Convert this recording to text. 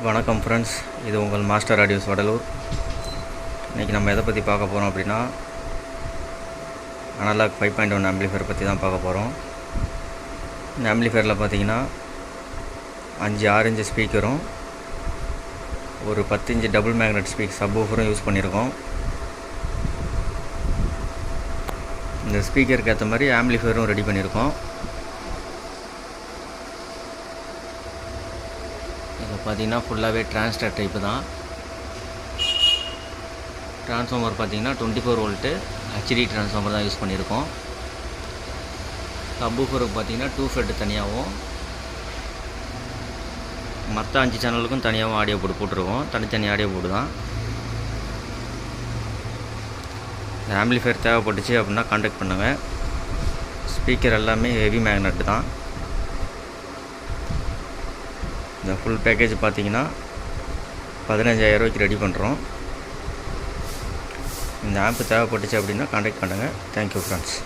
வணக்கம் ஃப்ரெண்ட்ஸ், இது உங்கள் மாஸ்டர் ஆடியோஸ் வடலூர். இன்றைக்கி நம்ம எதை பற்றி பார்க்க போகிறோம் அப்படின்னா, அனலாக் 5.1 ஆம்பிளிஃபையர் பற்றி தான் பார்க்க போகிறோம். இந்த ஆம்பிளிஃபையரில் பார்த்தீங்கன்னா 5 6 இன்ச் ஸ்பீக்கரும் ஒரு 10 இன்ச் டபுள் மேக்னெட் சப்வூஃபரும் யூஸ் பண்ணியிருக்கோம். இந்த ஸ்பீக்கருக்கு ஏற்ற மாதிரி ஆம்பிளிஃபையரும் ரெடி பண்ணியிருக்கோம். இதில் பார்த்தீங்கன்னா ஃபுல்லாகவே டிரான்ஸ்டர் டைப்பு தான். ட்ரான்ஸ்ஃபார்மர் பார்த்தீங்கன்னா 24 வோல்ட்டு ஹெச்டி ட்ரான்ஸ்ஃபார்மர் தான் யூஸ் பண்ணியிருக்கோம். சப்வூஃபருக்கு பார்த்தீங்கன்னா 2 ஃபெட் தனியாகவும், மற்ற 5 சேனலுக்கும் தனியாகவும் ஆடியோ போர்டு போட்டிருக்கோம். தனித்தனி ஆடியோ போர்டு தான். இந்த ஆம்பிளிஃபையர் தேவைப்பட்டுச்சு அப்படின்னா கான்டாக்ட் பண்ணுங்கள். ஸ்பீக்கர் எல்லாமே ஹெவி மேக்னெட் தான். இந்த ஃபுல் பேக்கேஜ் பார்த்தீங்கன்னா 15,000 ரூபாய்க்கு ரெடி பண்ணுறோம். இந்த ஆப்பு தேவைப்பட்டுச்சு அப்படின்னா கான்டாக்ட் பண்ணுங்கள். Thank you friends.